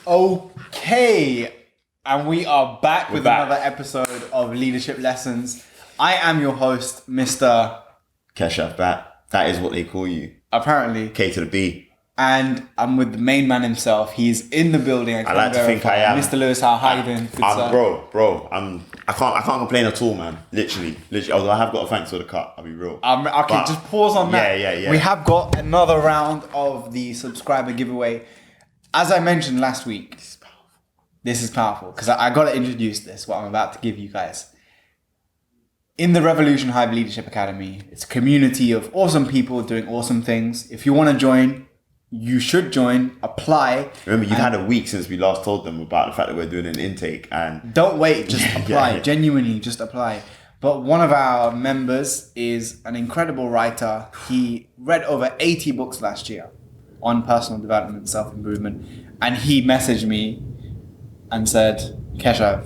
Okay, and we are back with another episode of Leadership Lessons. I am your host, Mr. Keshav Bhatt. That is what they call you. Apparently. K to the B. And I'm with the main man himself. He's in the building. I like to think I am. Mr. Louis Howell, how you doing? I can't complain at all, man. Literally. Although I have got a thanks for the cut. I'll be real. Okay, just pause on that. Yeah. We have got another round of the subscriber giveaway. As I mentioned last week, this is powerful because I got to introduce this, what I'm about to give you guys. In the Revolution Hive Leadership Academy, it's a community of awesome people doing awesome things. If you want to join, you should join, apply. Remember, you've had a week since we last told them about the fact that we're doing an intake. And don't wait, just apply. Genuinely, just apply. But one of our members is an incredible writer. He read over 80 books last year on personal development, self-improvement. And he messaged me and said, Keshav,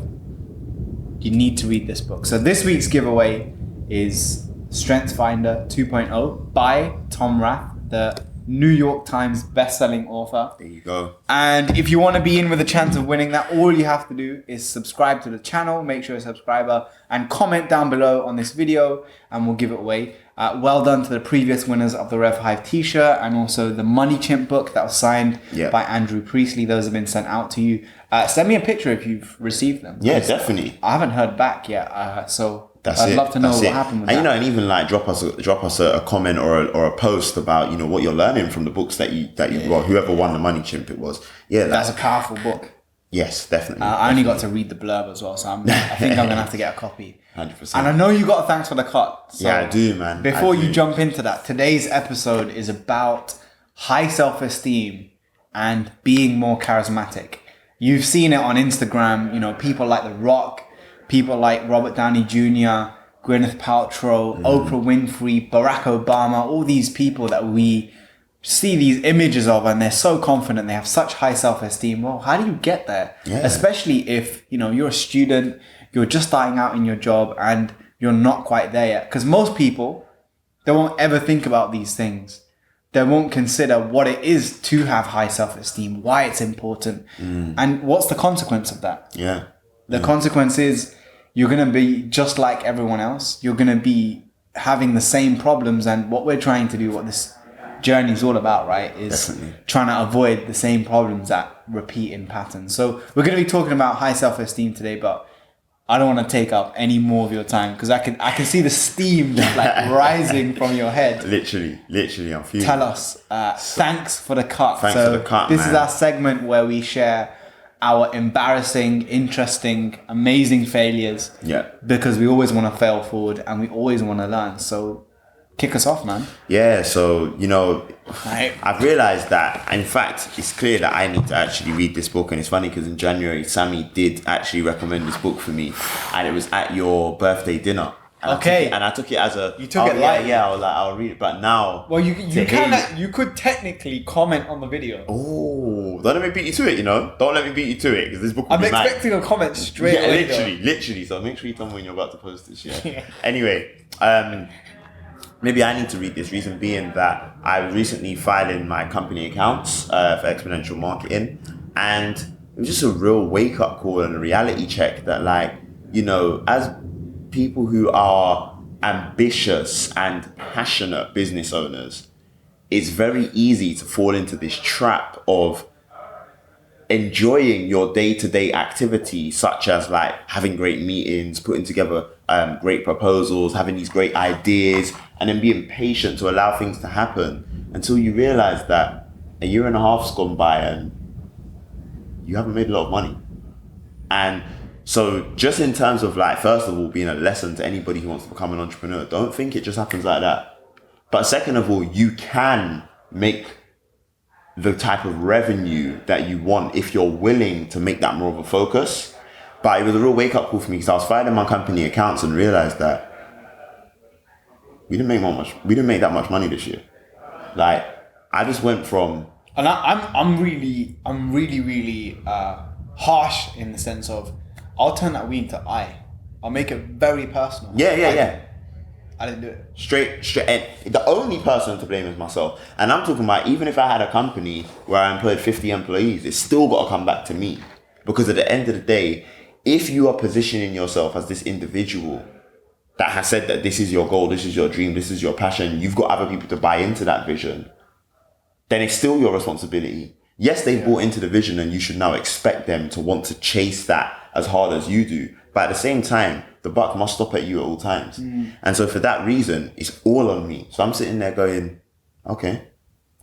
you need to read this book. So this week's giveaway is Strength Finder 2.0 by Tom Rath, the New York Times best-selling author. There you go. And if you want to be in with a chance of winning that, all you have to do is subscribe to the channel, make sure you're a subscriber, and comment down below on this video, and we'll give it away. Well done to the previous winners of the Rev Hive t-shirt and also the Money Chimp book that was signed by Andrew Priestley. Those have been sent out to you. Send me a picture if you've received them. Yeah, definitely. I haven't heard back yet, so I'd love to know what happened with that. And and even like drop us a comment or a post about what you're learning from the books that you well, whoever won the Money Chimp it was. Yeah, that's a powerful book. Yes, definitely. I only got to read the blurb as well, so I think I'm gonna have to get a copy. 100%. And I know you got a thanks for the cut. So yeah, I do, man. Before you jump into that, today's episode is about high self-esteem and being more charismatic. You've seen it on Instagram, people like The Rock, people like Robert Downey Jr., Gwyneth Paltrow, Oprah Winfrey, Barack Obama, all these people that we see these images of and they're so confident, they have such high self-esteem. Well, how do you get there? Yeah. Especially if, you're a student, you're just starting out in your job and you're not quite there yet. Because most people, they won't ever think about these things. They won't consider what it is to have high self-esteem, why it's important, and what's the consequence of that. Yeah. The consequence is you're going to be just like everyone else. You're going to be having the same problems. And what we're trying to do, what this journey is all about, right, is trying to avoid the same problems that repeat in patterns. So we're going to be talking about high self-esteem today, but I don't want to take up any more of your time because I can see the steam just rising from your head. Literally, I'm fuming. Tell us. Thanks for the cut. Thanks for the cut, This is our segment where we share our embarrassing, interesting, amazing failures. Yeah. Because we always want to fail forward and we always want to learn. So kick us off, man. Yeah, so, I've realized that, in fact, it's clear that I need to actually read this book. And it's funny because in January, Sammy did actually recommend this book for me. And it was at your birthday dinner. And I took it as a... You took it light. Yeah, I was like, I'll read it. But now... Well, you could technically comment on the video. Oh, don't let me beat you to it, Don't let me beat you to it because this book will be I'm expecting a comment straight away. Literally. So make sure you tell me when you're about to post this, yeah? Anyway, maybe I need to read this, reason being that I recently filed in my company accounts for exponential marketing, and it was just a real wake-up call and a reality check that, as people who are ambitious and passionate business owners, it's very easy to fall into this trap of enjoying your day-to-day activity, such as having great meetings, putting together great proposals, having these great ideas, and then being patient to allow things to happen until you realize that a year and a half's gone by and you haven't made a lot of money. And so just in terms of first of all, being a lesson to anybody who wants to become an entrepreneur, don't think it just happens like that. But second of all, you can make the type of revenue that you want if you're willing to make that more of a focus. But it was a real wake-up call for me because I was filing my company accounts and realized that we didn't make that much money this year. I just went from... And I'm really harsh in the sense of I'll turn that we into I. I'll make it very personal. Yeah. I didn't do it. Straight. And the only person to blame is myself. And I'm talking about, even if I had a company where I employed 50 employees, it's still got to come back to me. Because at the end of the day, if you are positioning yourself as this individual that has said that this is your goal, this is your dream, this is your passion, you've got other people to buy into that vision, then it's still your responsibility. Yes, they've bought into the vision and you should now expect them to want to chase that as hard as you do. But at the same time, the buck must stop at you at all times. And so for that reason, it's all on me. So I'm sitting there going, okay,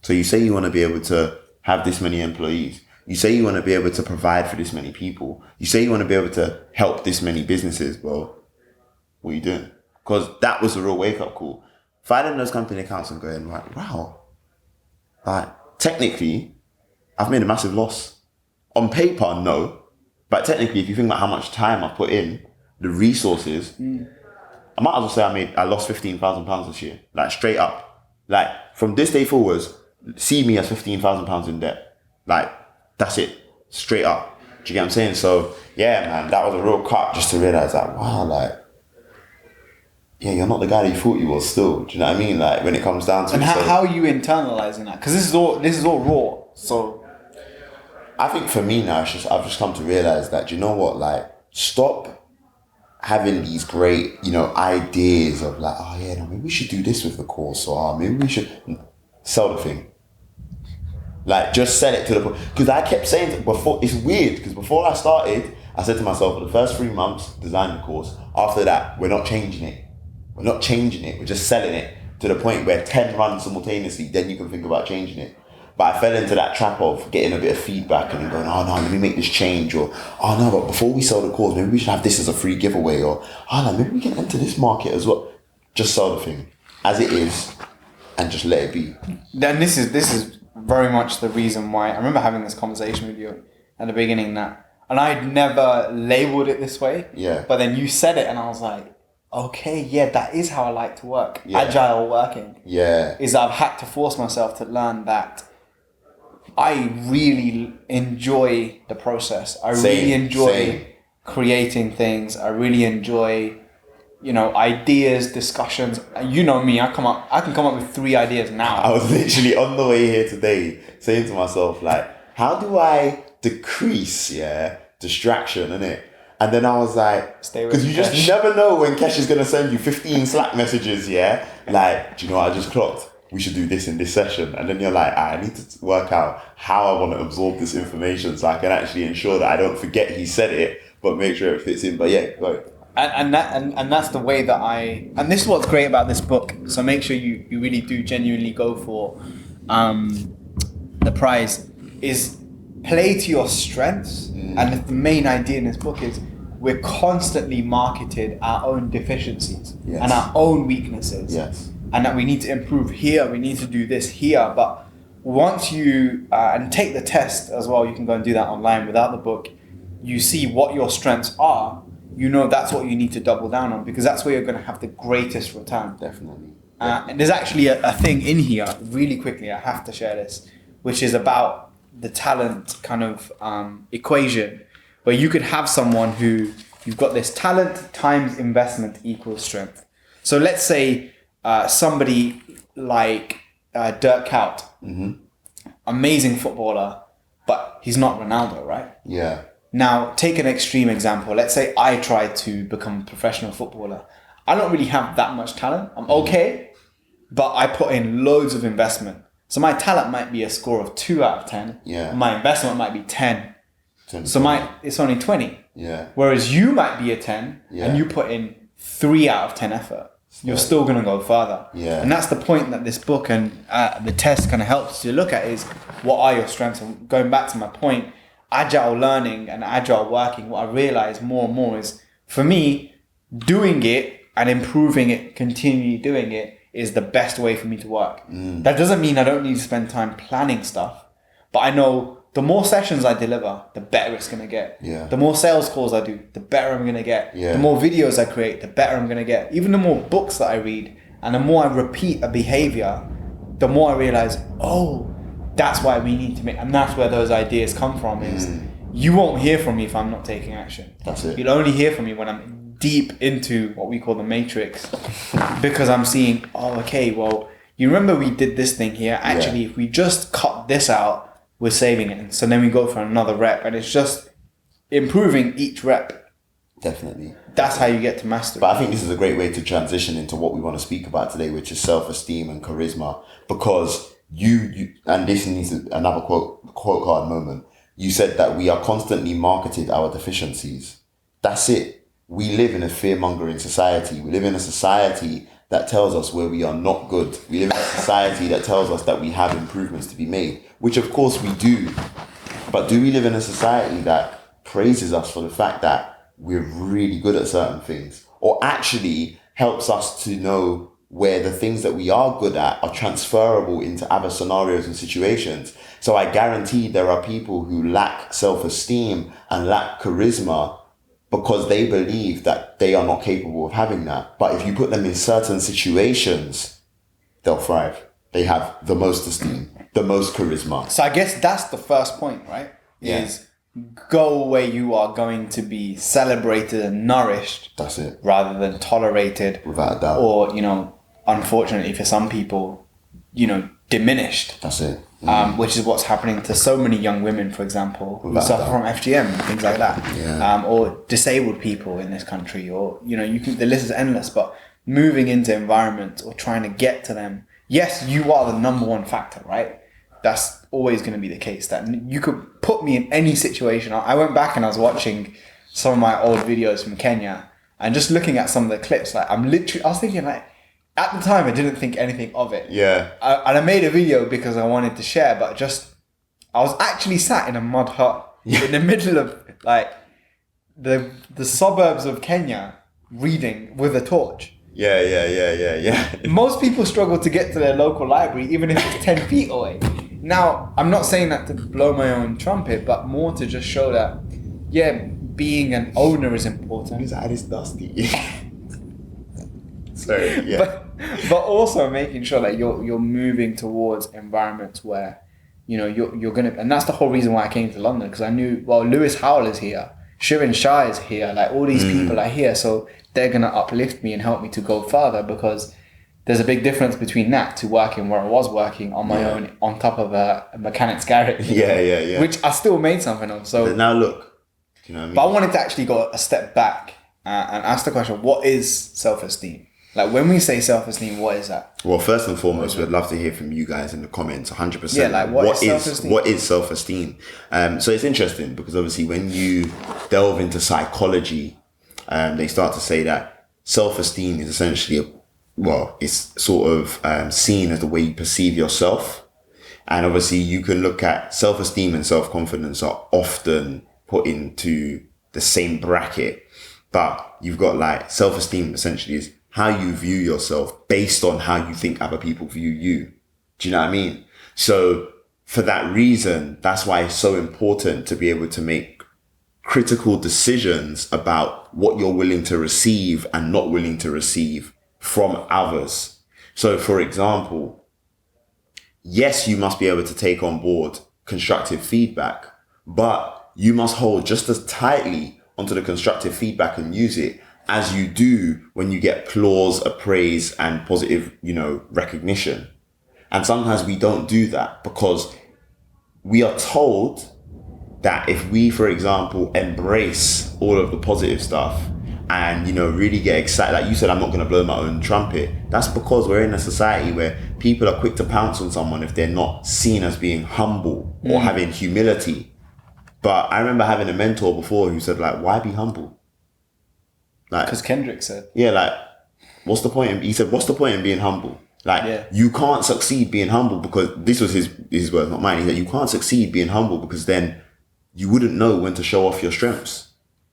so you say you want to be able to have this many employees. You say you want to be able to provide for this many people. You say you want to be able to help this many businesses. Well, what are you doing? Because that was a real wake-up call. Finding those company accounts and going, like, wow, like, technically, I've made a massive loss. On paper, no. But technically, if you think about how much time I've put in, the resources, I might as well say I lost £15,000 this year. Like, straight up. Like, from this day forwards, see me as £15,000 in debt. Like, that's it. Straight up. Do you get what I'm saying? So, yeah, man, that was a real cut just to realize that, wow, like, yeah, you're not the guy that you thought you was still. Do you know what I mean? Like, when it comes down to and it. How are you internalizing that? Because this is all raw. So I think for me now, I've just come to realize that, you know what, like, stop having these great, ideas of like, oh yeah, no, maybe we should do this with the course, or maybe we should sell the thing. Like, just sell it to the point. Because I kept saying before, it's weird, because before I started, I said to myself, for the first 3 months, design the course. After that, we're not changing it. We're not changing it. We're just selling it to the point where 10 runs simultaneously, then you can think about changing it. But I fell into that trap of getting a bit of feedback and then going, oh no, let me make this change. Or, oh no, but before we sell the course, maybe we should have this as a free giveaway. Or, oh no, maybe we can enter this market as well. Just sell the thing as it is and just let it be. Then this is very much the reason why I remember having this conversation with you at the beginning and I'd never labeled it this way. Yeah. But then you said it and I was like, okay, yeah, that is how I like to work. Yeah. Agile working. Yeah. Is I've had to force myself to learn that I really enjoy the process. I really enjoy creating things. I really enjoy, ideas, discussions. You know me, I can come up with 3 ideas now. I was literally on the way here today saying to myself, like, how do I decrease, distraction, innit? And then I was like, because you just never know when Kesh is going to send you 15 Slack messages, like, do you know what I just clocked? We should do this in this session. And then you're like, I need to work out how I want to absorb this information so I can actually ensure that I don't forget he said it, but make sure it fits in. But yeah, go. And that's the way that and this is what's great about this book. So make sure you really do genuinely go for the prize, is play to your strengths. And the main idea in this book is we're constantly marketed our own deficiencies and our own weaknesses. Yes. And that we need to improve here, we need to do this here. But once you, and take the test as well, you can go and do that online without the book, you see what your strengths are, that's what you need to double down on, because that's where you're going to have the greatest return. Definitely. And there's actually a thing in here, really quickly, I have to share this, which is about the talent kind of equation, where you could have someone who, you've got this talent times investment equals strength. So let's say somebody like Dirk Kuyt, amazing footballer, but he's not Ronaldo, right? Yeah. Now, take an extreme example. Let's say I try to become a professional footballer. I don't really have that much talent. I'm okay, but I put in loads of investment. So my talent might be a score of 2 out of 10. Yeah. My investment might be 10. 10. So it's only 20. Yeah. Whereas you might be a 10 and you put in 3 out of 10 effort. You're still going to go further. Yeah. And that's the point that this book and the test kind of helps you look at, is what are your strengths? And going back to my point, agile learning and agile working, what I realize more and more is, for me, doing it and improving it, continually doing it, is the best way for me to work. That doesn't mean I don't need to spend time planning stuff, but I know the more sessions I deliver, the better it's going to get. Yeah. The more sales calls I do, the better I'm going to get. Yeah. The more videos I create, the better I'm going to get. Even the more books that I read and the more I repeat a behavior, the more I realize, oh, that's why we need to make, and that's where those ideas come from, is you won't hear from me if I'm not taking action. That's it. You'll only hear from me when I'm deep into what we call the matrix because I'm seeing, oh, okay, well, you remember we did this thing here. Actually, if we just cut this out, we're saving it. So then we go for another rep, and it's just improving each rep. Definitely. That's how you get to mastery. But I think this is a great way to transition into what we want to speak about today, which is self-esteem and charisma. Because you and this needs another quote card moment. You said that we are constantly marketed our deficiencies. That's it. We live in a fear-mongering society. We live in a society that tells us where we are not good. We live in a society that tells us that we have improvements to be made, which of course we do. But do we live in a society that praises us for the fact that we're really good at certain things, or actually helps us to know where the things that we are good at are transferable into other scenarios and situations? So I guarantee there are people who lack self-esteem and lack charisma because they believe that they are not capable of having that. But if you put them in certain situations, they'll thrive. They have the most esteem, the most charisma. So I guess that's the first point, right? Yeah. Is go where you are going to be celebrated and nourished. That's it. Rather than tolerated. Without a doubt. Or, unfortunately for some people, diminished. That's it. Which is what's happening to so many young women, for example, who suffer from FGM and things like that. Yeah. Or disabled people in this country, or, the list is endless, but moving into environments or trying to get to them. Yes, you are the number one factor, right? That's always going to be the case. That you could put me in any situation. I went back and I was watching some of my old videos from Kenya and just looking at some of the clips. I was thinking, at the time, I didn't think anything of it. Yeah. And I made a video because I wanted to share, but I was actually sat in a mud hut in the middle of the suburbs of Kenya reading with a torch. Yeah. Most people struggle to get to their local library, even if it's 10 feet away. Now, I'm not saying that to blow my own trumpet, but more to just show that, being an owner is important. His eye is dusty. Sorry, yeah. But also making sure that you're moving towards environments where, you're going to... And that's the whole reason why I came to London, because I knew, Louis Howell is here. Shirin Shah is here. All these people are here. So they're going to uplift me and help me to go further, because there's a big difference between that to working where I was working on my own on top of a mechanic's garage. Yeah. Which I still made something of. So but now look, you know what I mean? But I wanted to actually go a step back and ask the question, what is self-esteem? When we say self-esteem, what is that? Well, first and foremost, we'd love to hear from you guys in the comments, 100%. Yeah, what is self-esteem? What is self-esteem? So it's interesting because obviously when you delve into psychology, they start to say that self-esteem is essentially, it's sort of seen as the way you perceive yourself. And obviously you can look at self-esteem and self-confidence are often put into the same bracket. But you've got self-esteem essentially is how you view yourself based on how you think other people view you. Do you know what I mean? So for that reason, that's why it's so important to be able to make critical decisions about what you're willing to receive and not willing to receive from others. So for example, yes, you must be able to take on board constructive feedback, but you must hold just as tightly onto the constructive feedback and use it as you do when you get applause, appraise, and positive, recognition. And sometimes we don't do that because we are told that if we, for example, embrace all of the positive stuff and, really get excited, like you said, I'm not going to blow my own trumpet. That's because we're in a society where people are quick to pounce on someone if they're not seen as being humble or having humility. But I remember having a mentor before who said, why be humble? Because Kendrick said. Yeah, what's the point? He said, what's the point in being humble? You can't succeed being humble because, this was his words, not mine. He said, you can't succeed being humble because then you wouldn't know when to show off your strengths.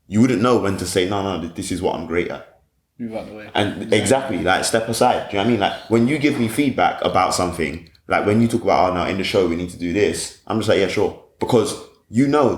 You wouldn't know when to say, no, this is what I'm great at. Move out the way. And exactly, step aside. Do you know what I mean? When you give me feedback about something, when you talk about, now in the show, we need to do this. I'm just yeah, sure. Because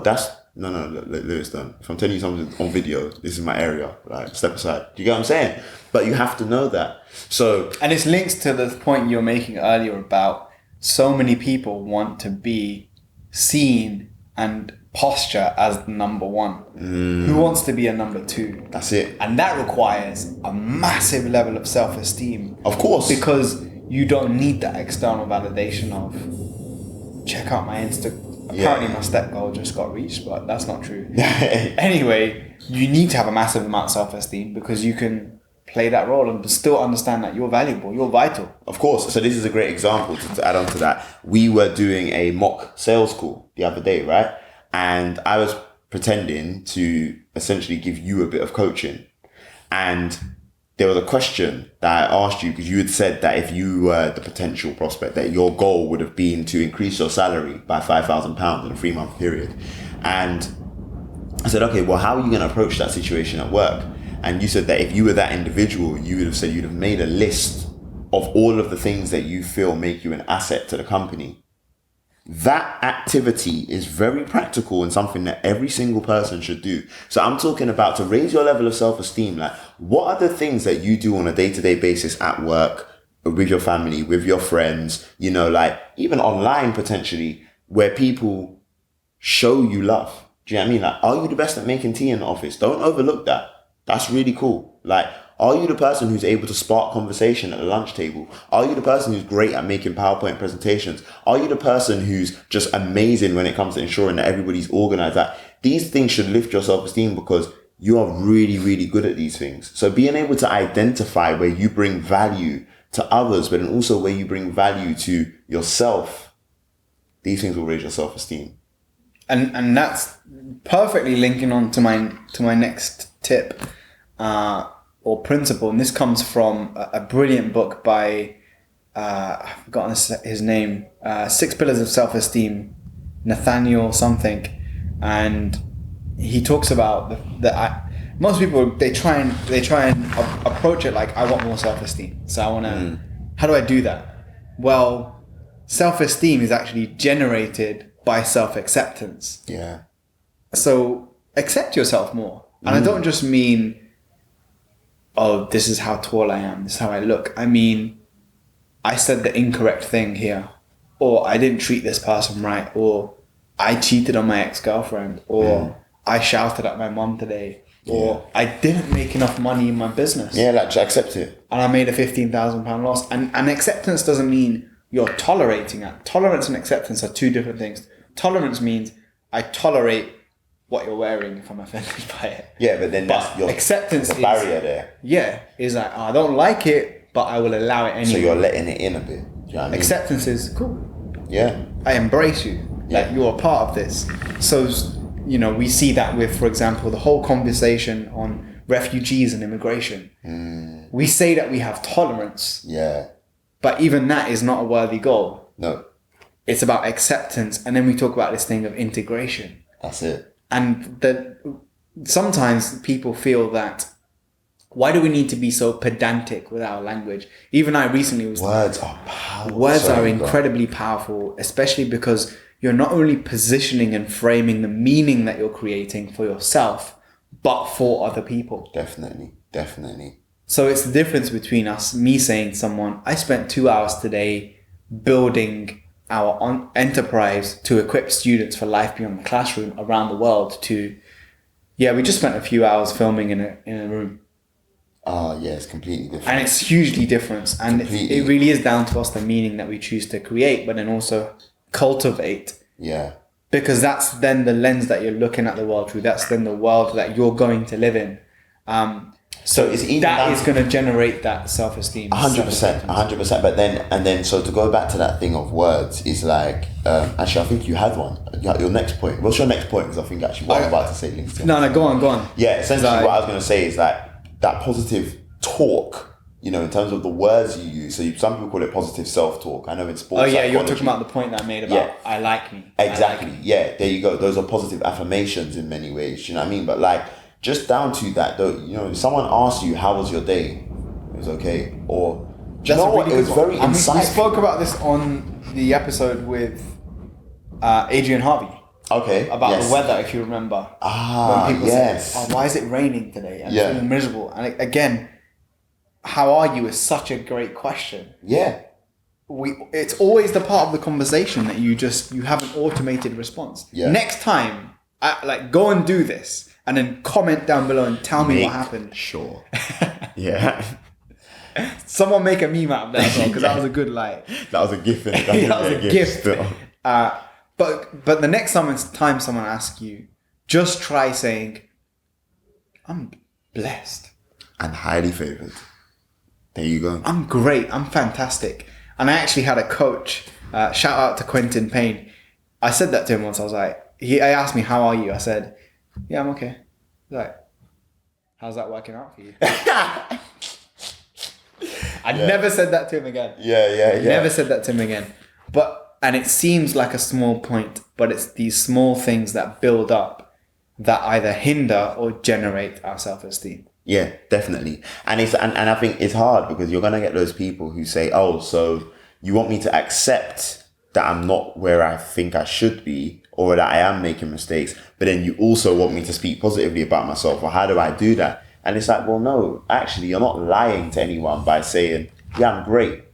that's, no, Lewis, don't. If I'm telling you something on video, this is my area. Step aside. Do you get what I'm saying? But you have to know that. So, and it's linked to the point you were making earlier about so many people want to be seen and posture as the number one. Who wants to be a number two? That's it. And that requires a massive level of self-esteem. Of course. Because you don't need that external validation of, check out my Insta. Apparently my step goal just got reached, but that's not true. Anyway, you need to have a massive amount of self-esteem because you can play that role and still understand that you're valuable, you're vital. Of course. So this is a great example to add on to that. We were doing a mock sales call the other day, right? And I was pretending to essentially give you a bit of coaching. And there was a question that I asked you because you had said that if you were the potential prospect, that your goal would have been to increase your salary by £5,000 in a 3-month period. And I said, okay, well, how are you going to approach that situation at work? And you said that if you were that individual, you would have said you'd have made a list of all of the things that you feel make you an asset to the company. That activity is very practical and something that every single person should do. So I'm talking about to raise your level of self-esteem. Like, what are the things that you do on a day-to-day basis at work, with your family, with your friends, you know, like even online potentially, where people show you love? Do you know what I mean? Like, are you the best at making tea in the office? Don't overlook that. That's really cool. Like, are you the person who's able to spark conversation at the lunch table? Are you the person who's great at making PowerPoint presentations? Are you the person who's just amazing when it comes to ensuring that everybody's organized? That these things should lift your self-esteem because you are really, really good at these things. So being able to identify where you bring value to others, but then also where you bring value to yourself, these things will raise your self-esteem. And that's perfectly linking on to my next tip. Or principle, and this comes from a brilliant book by I've forgotten his name, 6 Pillars of Self-Esteem, Nathaniel something, and he talks about most people they try and approach it like, I want more self-esteem, so I want to. How do I do that? Well, self-esteem is actually generated by self-acceptance. Yeah. So accept yourself more, and I don't just mean, oh, this is how tall I am, this is how I look. I mean, I said the incorrect thing here, or I didn't treat this person right, or I cheated on my ex-girlfriend, or I shouted at my mom today, or I didn't make enough money in my business. Yeah, like, just accept it. And I made a £15,000 loss. And acceptance doesn't mean you're tolerating it. Tolerance and acceptance are two different things. Tolerance means I tolerate what you're wearing if I'm offended by it. Yeah, but then that's your acceptance the barrier there. Yeah, is like, I don't like it, but I will allow it anyway. So you're letting it in a bit. Do you know what I mean? Acceptance is cool. Yeah. I embrace you. Like, you're a part of this. So, you know, we see that with, for example, the whole conversation on refugees and immigration. We say that we have tolerance. Yeah. But even that is not a worthy goal. No. It's about acceptance. And then we talk about this thing of integration. That's it. And that sometimes people feel that, why do we need to be so pedantic with our language? Even I recently was... Words are powerful. Words are incredibly powerful, especially because you're not only positioning and framing the meaning that you're creating for yourself, but for other people. Definitely. So it's the difference between me saying to someone, I spent 2 hours today building our enterprise to equip students for life beyond the classroom around the world, to, we just spent a few hours filming in a room. Oh, yeah, it's completely different. And it's hugely different. And it really is down to us, the meaning that we choose to create, but then also cultivate. Yeah. Because that's then the lens that you're looking at the world through. That's then the world that you're going to live in. So it's that is going to generate that self-esteem. 100%. But then, so to go back to that thing of words is like, actually, I think you had one. Your next point. What's your next point? Because I think actually what I'm about to say links to. No, go on. Yeah, essentially what I was going to say is like that positive talk, you know, in terms of the words you use. So some people call it positive self-talk. I know in sports. Oh yeah, you're talking about the point that I made about I like me. Exactly. Like me. Yeah, there you go. Those are positive affirmations in many ways. You know what I mean? But like, just down to that, though, you know, if someone asks you, how was your day? It was okay. Or, do you know what? It was very insightful. We spoke about this on the episode with Adrian Harvey. Okay. About the weather, if you remember. When people say, why is it raining today? And it's feeling miserable. And again, how are you is such a great question. Yeah. It's always the part of the conversation that you have an automated response. Yeah. Next time like go and do this, and then comment down below and tell me what happened. Sure. Yeah. Someone make a meme out of that as well, because that was a good like. That was a gift. That was a gift. But the next time someone asks you, just try saying, "I'm blessed and highly favored." There you go. I'm great. I'm fantastic. And I actually had a coach. Shout out to Quentin Payne. I said that to him once. I was like, I asked me, "How are you?" I said, "Yeah, I'm okay." He's like, "How's that working out for you?" I never said that to him again. Yeah. Never said that to him again. And it seems like a small point, but it's these small things that build up that either hinder or generate our self-esteem. Yeah, definitely. And I think it's hard because you're gonna get those people who say, "Oh, so you want me to accept that I'm not where I think I should be, or that I am making mistakes, but then you also want me to speak positively about myself, or how do I do that?" And it's like, well, no, actually, you're not lying to anyone by saying, "Yeah, I'm great."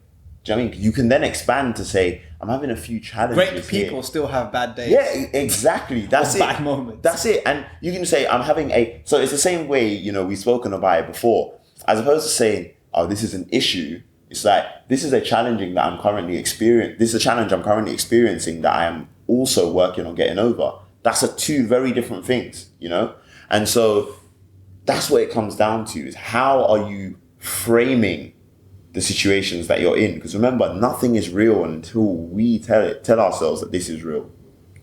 Do you know what I mean? You can then expand to say, "I'm having a few challenges." Great people here. Still have bad days. Yeah, exactly. That's it. Bad moments. That's it. And you can say, "I'm having a..." So it's the same way, we've spoken about it before. As opposed to saying, "Oh, this is an issue." It's like, this is a challenging that I'm currently experiencing. This is a challenge I'm currently experiencing that I am also working on getting over. That's two very different things, And so that's what it comes down to, is how are you framing the situations that you're in? Because remember, nothing is real until we tell ourselves that this is real.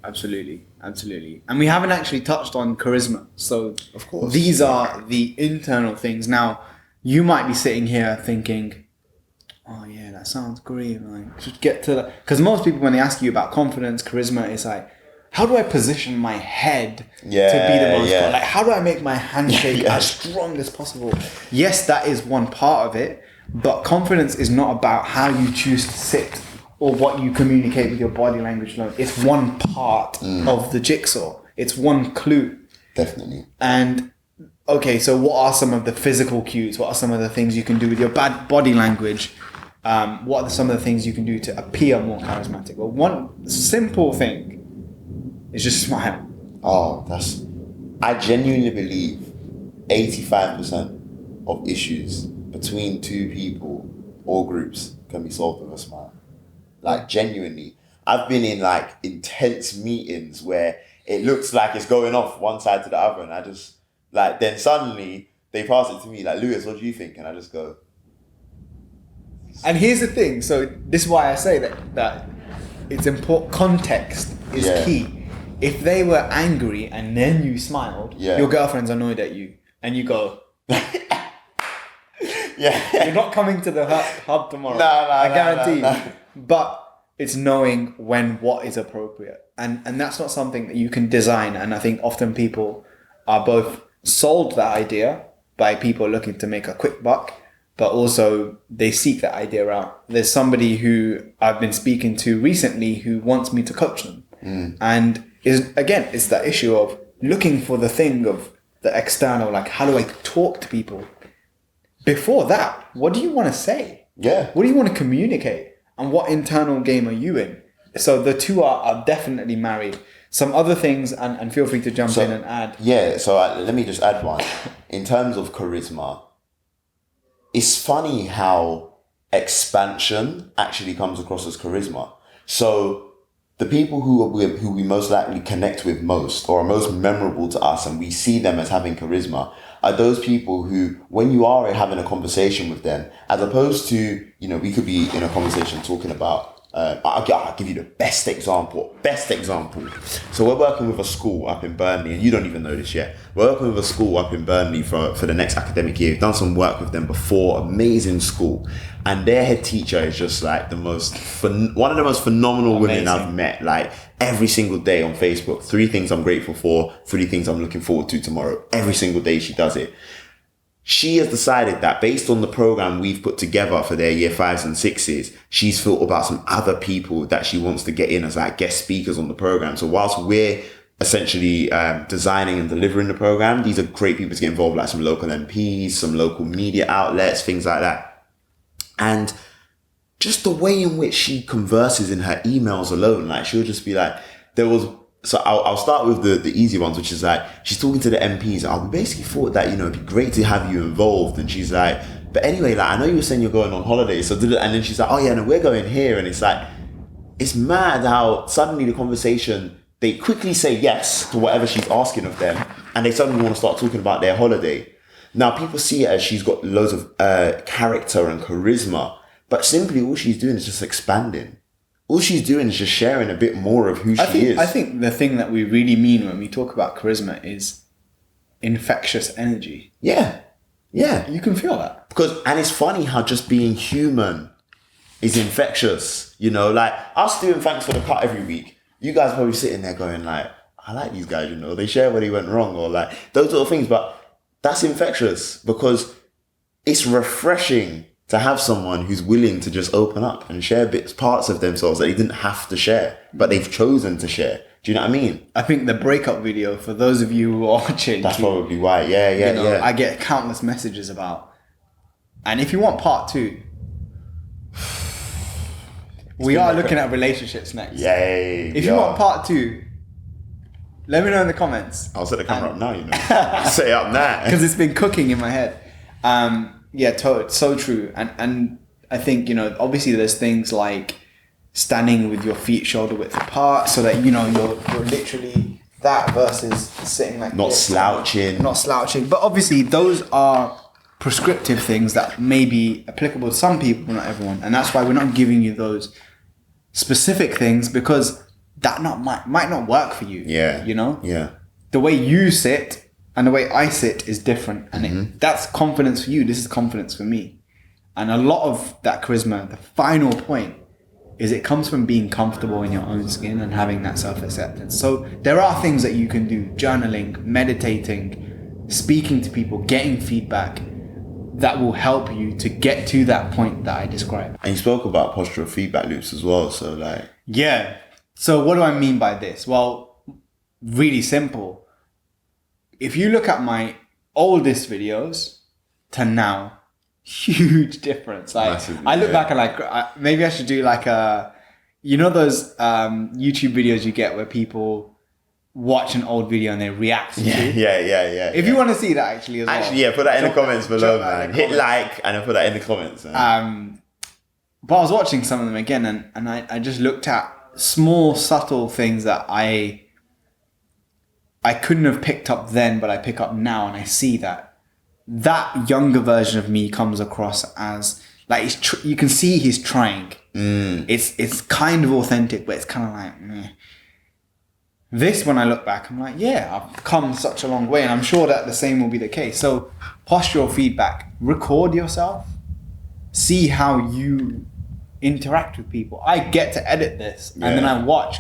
Absolutely. And we haven't actually touched on charisma. So of course, these are the internal things. Now, you might be sitting here thinking, "Oh yeah, that sounds great. Like, just get to that." Because most people, when they ask you about confidence, charisma, it's like, how do I position my head to be the most? Like, how do I make my handshake as strong as possible? Yes, that is one part of it. But confidence is not about how you choose to sit or what you communicate with your body language alone. It's one part of the jigsaw. It's one clue. Definitely. And okay, so what are some of the physical cues? What are some of the things you can do with your body language? What are some of the things you can do to appear more charismatic? Well, one simple thing is just smile. Oh, I genuinely believe 85% of issues between two people or groups can be solved with a smile. Like, genuinely. I've been in like intense meetings where it looks like it's going off one side to the other, and I just like, then suddenly they pass it to me like, "Lewis, what do you think?" And I just go. And here's the thing. So this is why I say that it's important. Context is key. If they were angry and then you smiled, your girlfriend's annoyed at you, and you go. You're not coming to the hub tomorrow. No, I guarantee. No. But it's knowing what is appropriate. And that's not something that you can design. And I think often people are both sold that idea by people looking to make a quick buck, but also they seek that idea out. There's somebody who I've been speaking to recently who wants me to coach them. And it's that issue of looking for the thing of the external, like, how do I talk to people? Before that, what do you want to say? Yeah. What do you want to communicate? And what internal game are you in? So the two are definitely married. Some other things, and feel free to jump in and add. Yeah, so let me just add one. In terms of charisma, it's funny how expansion actually comes across as charisma. So the people who we most likely connect with most, or are most memorable to us, and we see them as having charisma, are those people who, when you are having a conversation with them, as opposed to, we could be in a conversation talking about, I'll give you the best example. So we're working with a school up in Burnley, and you don't even know this yet. We're working with a school up in Burnley for the next academic year. We've done some work with them before, amazing school. And their head teacher is just like one of the most phenomenal women I've met. Like, every single day on Facebook, 3 things I'm grateful for, 3 things I'm looking forward to tomorrow. Every single day she does it. She has decided that based on the program we've put together for their year 5s and 6s, she's thought about some other people that she wants to get in as like guest speakers on the program. So whilst we're essentially designing and delivering the program, these are great people to get involved, like some local MPs, some local media outlets, things like that. And just the way in which she converses in her emails alone, like, she'll just be like, there was So I'll start with the easy ones, which is like, she's talking to the MPs. We basically thought that, it'd be great to have you involved. And she's like, but anyway, like, I know you were saying you're going on holiday. So, and then she's like, oh yeah, no, we're going here. And it's like, it's mad how suddenly the conversation, they quickly say yes to whatever she's asking of them. And they suddenly want to start talking about their holiday. Now, people see it as she's got loads of character and charisma. But simply all she's doing is just expanding. All she's doing is just sharing a bit more of who she is. I think the thing that we really mean when we talk about charisma is infectious energy. Yeah. Yeah. You can feel that. And it's funny how just being human is infectious. Like us doing thanks for the cut every week. You guys are probably sitting there going like, I like these guys, they share where they went wrong or like those sort of things. But that's infectious because it's refreshing to have someone who's willing to just open up and share parts of themselves that they didn't have to share, but they've chosen to share. Do you know what I mean? I think the breakup video, for those of you who are watching, that's probably why. Yeah. I get countless messages about. And if you want part 2, we are looking at relationships next. Yay. If you want part 2, let me know in the comments. I'll set the camera up now, Set it up now. Because it's been cooking in my head. Yeah, so true. And I think, obviously there's things like standing with your feet shoulder width apart so that, you're literally that versus sitting like Not slouching. Not slouching. But obviously those are prescriptive things that may be applicable to some people, not everyone. And that's why we're not giving you those specific things because that might not work for you. Yeah. Yeah. The way you sit and the way I sit is different. And that's confidence for you. This is confidence for me. And a lot of that charisma, the final point, is it comes from being comfortable in your own skin and having that self-acceptance. So there are things that you can do. Journaling, meditating, speaking to people, getting feedback that will help you to get to that point that I described. And you spoke about postural feedback loops as well. So like... Yeah. So what do I mean by this? Well, really simple. If you look at my oldest videos to now, huge difference. Like massively, I look back and maybe I should do like those YouTube videos you get where people watch an old video and they react to it. Yeah. If you want to see that actually as well. Actually, yeah, put that in the comments below, man. Hit like and then put that in the comments. Man. But I was watching some of them again and I just looked at small, subtle things that I couldn't have picked up then, but I pick up now, and I see that younger version of me comes across as like you can see he's trying. It's kind of authentic, but it's kind of like meh. This, when I look back, I'm like, yeah, I've come such a long way, and I'm sure that the same will be the case. So postural feedback, record yourself, see how you interact with people. I get to edit this, and then I watch.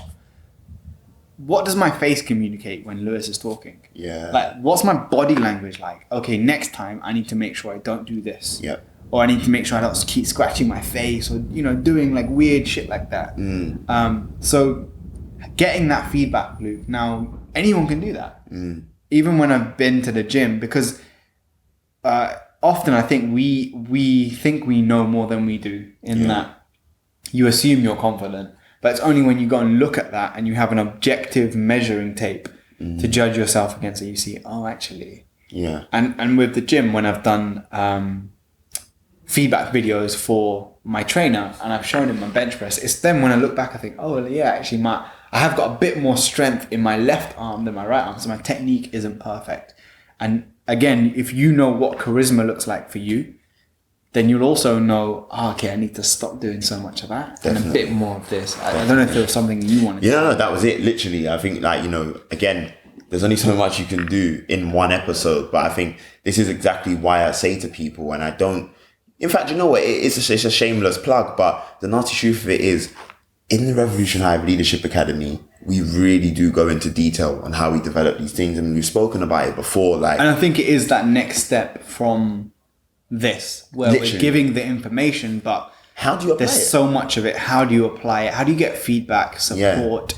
What does my face communicate when Lewis is talking? Yeah. Like, what's my body language like? Okay, next time I need to make sure I don't do this. Yep. Or I need to make sure I don't keep scratching my face or, doing like weird shit like that. So getting that feedback loop. Now, anyone can do that. Even when I've been to the gym, because often I think we think we know more than we do in that you assume you're confident. But it's only when you go and look at that and you have an objective measuring tape to judge yourself against that you see, oh, actually. Yeah. And with the gym, when I've done feedback videos for my trainer and I've shown him my bench press, it's then when I look back, I think, oh, yeah, actually, I have got a bit more strength in my left arm than my right arm. So my technique isn't perfect. And again, if you know what charisma looks like for you, then you'll also know, okay, I need to stop doing so much of that. Definitely. And a bit more of this. I don't know if there was something you wanted to say. No, that was it. Literally, I think again, there's only so much you can do in one episode, but I think this is exactly why I say to people, and I don't, in fact, you know what, it's a shameless plug, but the nasty truth of it is, in the Revolution Hive Leadership Academy, we really do go into detail on how we develop these things, and we've spoken about it before. And I think it is that next step from this, where we're giving the information, but how do you apply there's so much of it. How do you apply it? How do you get feedback, support,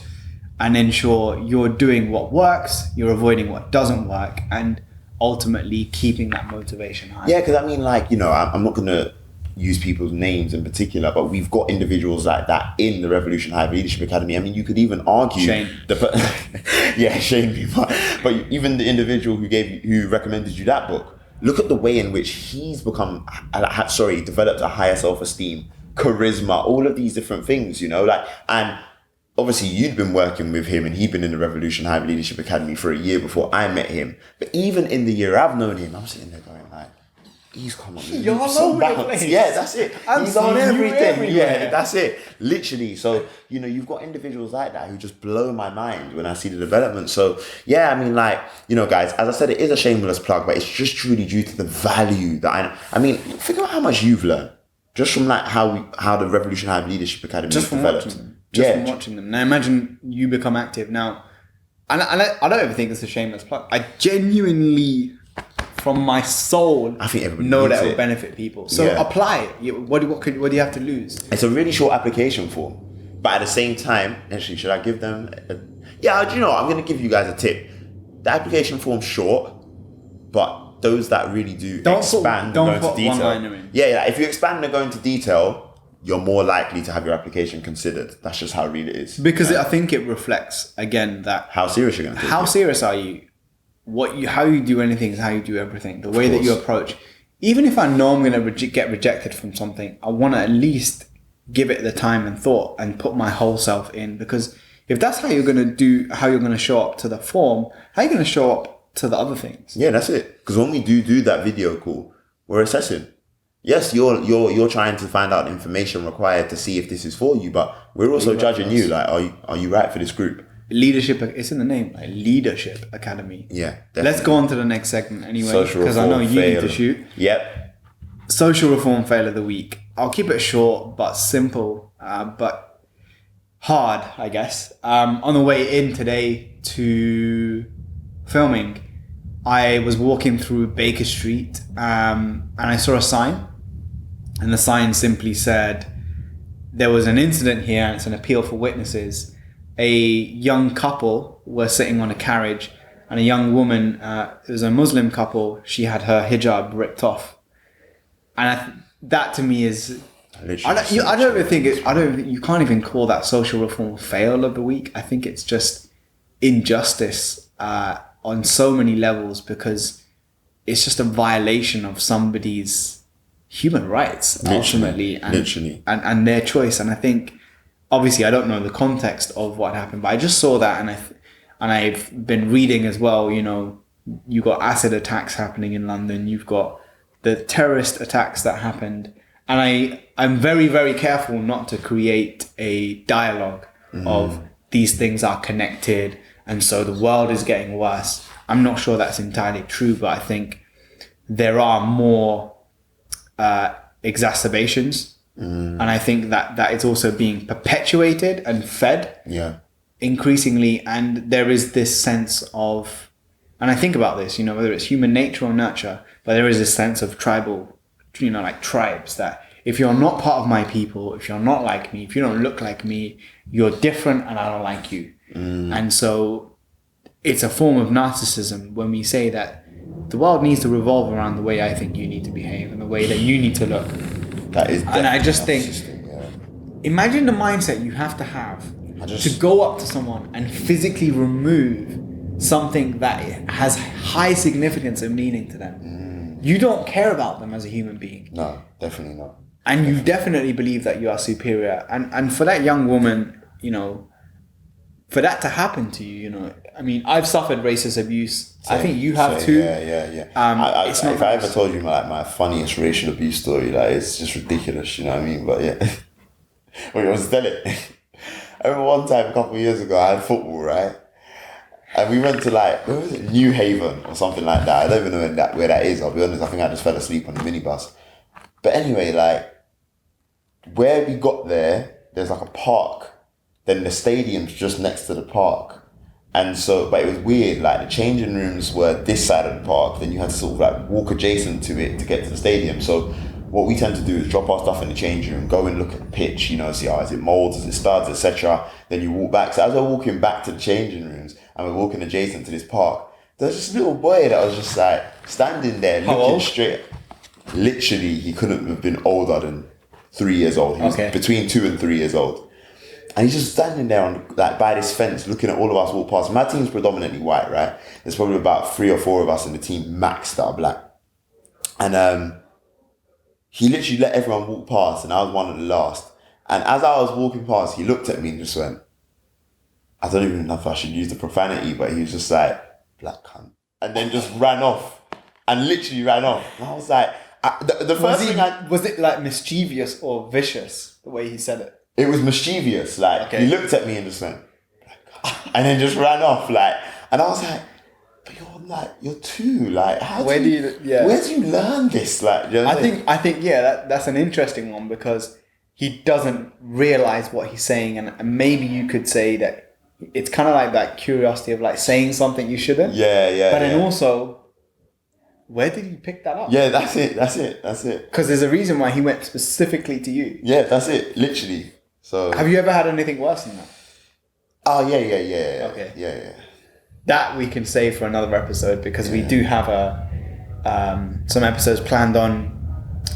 and ensure you're doing what works, you're avoiding what doesn't work, and ultimately keeping that motivation high? Yeah, because I mean, I'm not going to use people's names in particular, but we've got individuals like that in the Revolution Hive Leadership Academy. I mean, you could even argue Shane. Shane, but even the individual who recommended you that book, look at the way in which he's developed a higher self-esteem, charisma, all of these different things, and obviously you'd been working with him and he'd been in the Revolution Hive Leadership Academy for a year before I met him. But even in the year I've known him, I'm sitting there going like, he's come on. You're all over the place. Yeah, that's it. He's on everything. Everywhere. Yeah, that's it. Literally. So, you've got individuals like that who just blow my mind when I see the development. So, yeah, I mean, guys, as I said, it is a shameless plug, but it's just truly due to the value that I mean, think about how much you've learned just from how the Revolution Hive Leadership Academy just developed. From watching them. Now imagine you become active now. And I don't ever think it's a shameless plug. I genuinely, from my soul, I think everybody know needs that it it. will benefit people. So apply it. What do you have to lose? It's a really short application form. But at the same time, actually, should I give them... I'm going to give you guys a tip. The application form's short, but those that really do expand and go into detail... Yeah, if you expand and go into detail, you're more likely to have your application considered. That's just how real it is. Because I think it reflects, again, that... How serious you're going to take it. How serious are you? How you do anything is how you do everything. The way that you approach. Even if I know I'm going to get rejected from something, I want to at least give it the time and thought and put my whole self in. Because if that's how you're going to show up to the form, how are you going to show up to the other things? Yeah, that's it. Because when we do that video call, we're assessing. Yes, you're trying to find out information required to see if this is for you, but we're also judging you. Like, are you right for this group? Leadership, it's in the name, like Leadership Academy. Yeah, definitely. Let's go on to the next segment anyway, because I know you need to shoot. Yep. Social reform fail of the week. I'll keep it short but simple, but hard, I guess. On the way in today to filming, I was walking through Baker Street and I saw a sign, and the sign simply said, there was an incident here and it's an appeal for witnesses. A young couple were sitting on a carriage, and a young woman, it was a Muslim couple, she had her hijab ripped off. And that you can't even call that social reform fail of the week. I think it's just injustice on so many levels, because it's just a violation of somebody's human rights, ultimately, and their choice. And I think, obviously, I don't know the context of what happened, but I just saw that, and I've been reading as well. You got acid attacks happening in London. You've got the terrorist attacks that happened, and I'm very, very careful not to create a dialogue of these things are connected, and so the world is getting worse. I'm not sure that's entirely true, but I think there are more exacerbations. And I think that it's also being perpetuated and fed increasingly. And there is this sense of, and I think about this, whether it's human nature or nurture, but there is this sense of tribal, like tribes, that if you're not part of my people, if you're not like me, if you don't look like me, you're different and I don't like you. And so it's a form of narcissism when we say that the world needs to revolve around the way I think you need to behave and the way that you need to look. That is, and I just think, imagine the mindset you have to have to go up to someone and physically remove something that has high significance and meaning to them. You don't care about them as a human being. No, definitely not. And you definitely believe that you are superior. And for that young woman, for that to happen to you, I mean, I've suffered racist abuse. Same, I think you have too. Yeah. If I ever told you my funniest racial abuse story, it's just ridiculous, you know what I mean? But yeah. Wait, I was telling it. I remember one time a couple of years ago, I had football, right? And we went to where was it? New Haven or something like that. I don't even know where that is, I'll be honest. I think I just fell asleep on the minibus. But anyway, where we got there, there's a park. Then the stadium's just next to the park. And so, but it was weird, the changing rooms were this side of the park, then you had to sort of walk adjacent to it to get to the stadium. So what we tend to do is drop our stuff in the changing room, go and look at the pitch, see, is it molds, is it studs, etc. Then you walk back. So as we're walking back to the changing rooms and we're walking adjacent to this park, there's this little boy that was just standing there looking straight. Literally, he couldn't have been older than 3 years old. He was between 2 and 3 years old. And he's just standing there on like by this fence looking at all of us walk past. My team's predominantly white, right? There's probably about 3 or 4 of us in the team max that are black. And he literally let everyone walk past and I was one of the last. And as I was walking past, he looked at me and just went, I don't even know if I should use the profanity, but he was just like, black cunt. And then just ran off. And literally ran off. And I was like, the first thing was it like mischievous or vicious, the way he said it? It was mischievous. Like, he looked at me and just went, and then just ran off. Like, and I was like, but you're 2. Like, where do you learn this? Like, you know I think, that's an interesting one because he doesn't realize what he's saying. And maybe you could say that it's kind of like that curiosity of like saying something you shouldn't. Yeah. But then also, where did you pick that up? Yeah, that's it. Because there's a reason why he went specifically to you. Yeah, that's it. Literally. So. Have you ever had anything worse than that? Oh, yeah. Okay. Yeah. That we can save for another episode because we do have some episodes planned on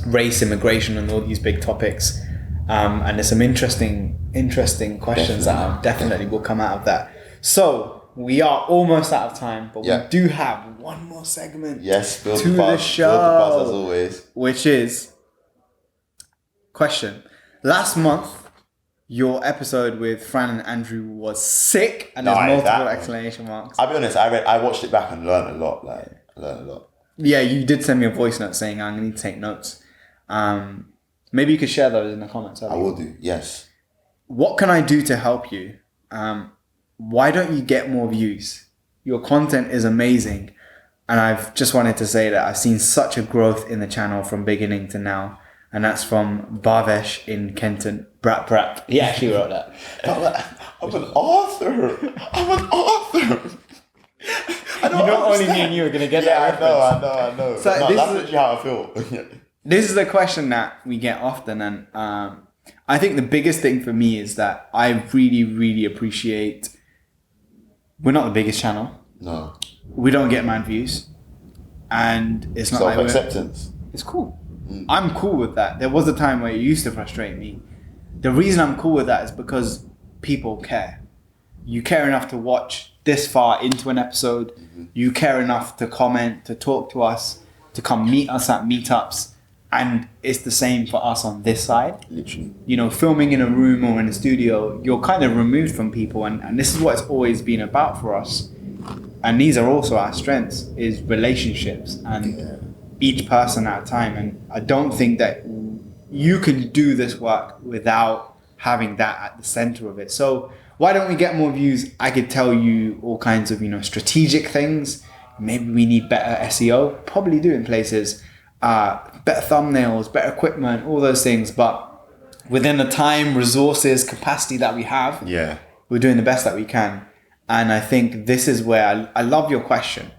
race, immigration, and all these big topics. And there's some interesting questions that definitely will come out of that. So we are almost out of time, but we do have one more segment. Yes, to the show, build the buzz as always. Which is question. Last month, your episode with Fran and Andrew was sick, and there's multiple exclamation marks. I'll be honest, I watched it back and learned a lot. Yeah, you did send me a voice note saying I'm gonna need to take notes. Maybe you could share those in the comments. I will do. Yes. What can I do to help you? Why don't you get more views? Your content is amazing, and I've just wanted to say that I've seen such a growth in the channel from beginning to now. And that's from Bhavesh in Kenton. Brat. He actually wrote that. I'm an author. Only me and you are going to get that reference. I know. So that's literally how I feel. This is a question that we get often. And I think the biggest thing for me is that I really, really appreciate... We're not the biggest channel. No. We don't get mad views. And it's not like self-acceptance. It's cool. I'm cool with that. There was a time where it used to frustrate me. The reason I'm cool with that is because people care. You care enough to watch this far into an episode. Mm-hmm. You care enough to comment, to talk to us, to come meet us at meetups. And it's the same for us on this side. Literally. You know, filming in a room or in a studio, you're kind of removed from people. And this is what it's always been about for us. And these are also our strengths, is relationships and each person at a time. And I don't think that you can do this work without having that at the center of it. So why don't we get more views? I could tell you all kinds of, strategic things. Maybe we need better SEO, probably do in places, better thumbnails, better equipment, all those things. But within the time, resources, capacity that we have, we're doing the best that we can. And I think this is where I love your question,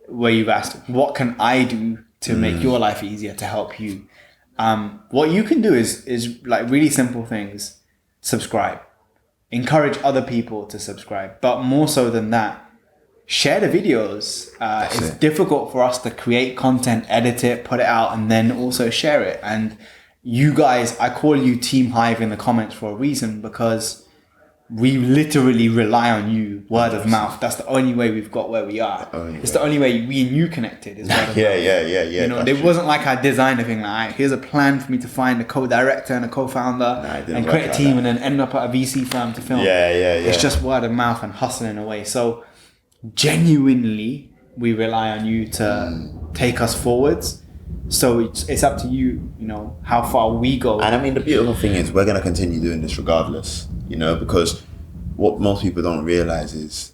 where you've asked, what can I do to make your life easier, to help you? What you can do is like really simple things. Subscribe. Encourage other people to subscribe. But more so than that, share the videos. It's difficult for us to create content, edit it, put it out, and then also share it. And you guys, I call you Team Hive in the comments for a reason, because we literally rely on you, word of mouth. That's the only way we've got where we are. It's the only way we and you connected is word of mouth. Yeah. It wasn't like I designed a thing like, here's a plan for me to find a co-director and a co-founder and create a team and then end up at a VC firm to film. It's just word of mouth and hustling away. So genuinely, we rely on you to take us forwards. So it's up to you, how far we go. And I mean, the beautiful thing is we're going to continue doing this regardless, because what most people don't realize is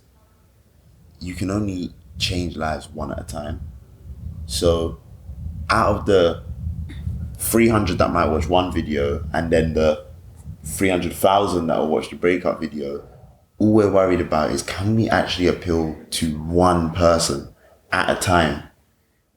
you can only change lives one at a time. So out of the 300 that might watch one video and then the 300,000 that will watch the breakup video, all we're worried about is, can we actually appeal to one person at a time?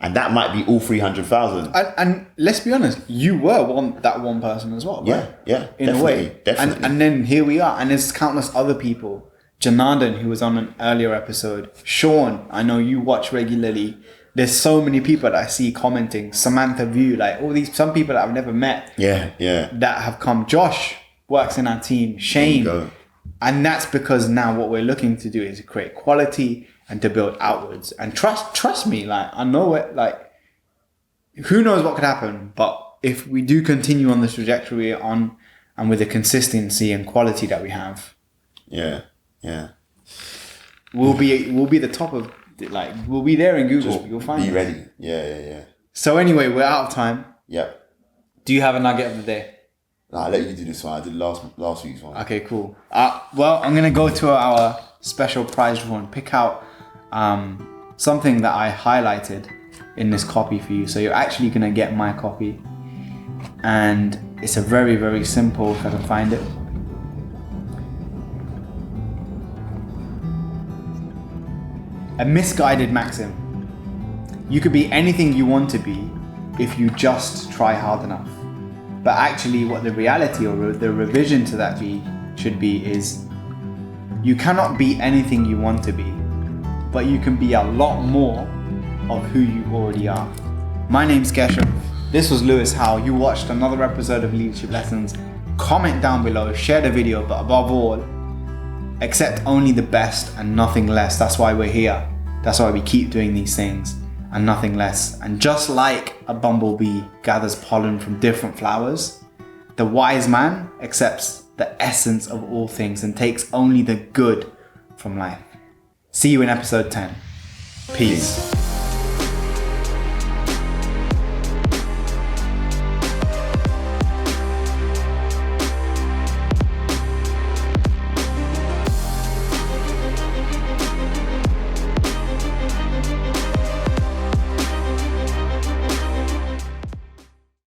And that might be all 300,000. And let's be honest, you were that one person as well, right? Yeah, in a way. Definitely. And then here we are, and there's countless other people. Janardan, who was on an earlier episode. Sean, I know you watch regularly. There's so many people that I see commenting, Samantha View, like all these, some people that I've never met. Yeah. That have come. Josh works in our team, Shane. And that's because now what we're looking to do is create quality and to build outwards. And trust me, like I know it, like who knows what could happen, but if we do continue on this trajectory on and with the consistency and quality that we have, we'll be the top of, like we'll be there in Google. Just you'll find be us. ready. Yeah. So anyway, we're out of time. Yep. Do you have a nugget of the day? Nah, I'll let you do this one. I did last week's one. Okay, cool. Well, I'm gonna go to our special prize draw and pick out something that I highlighted in this copy for you. So you're actually gonna get my copy, and it's a very, very simple, if I can find it. A misguided maxim. You could be anything you want to be if you just try hard enough. But actually what the reality or the revision to that should be is you cannot be anything you want to be, but you can be a lot more of who you already are. My name's Keshav. This was Louis Howell. You watched another episode of Leadership Lessons. Comment down below, share the video, but above all, accept only the best and nothing less. That's why we're here. That's why we keep doing these things and nothing less. And just like a bumblebee gathers pollen from different flowers, the wise man accepts the essence of all things and takes only the good from life. See you in episode 10. Peace.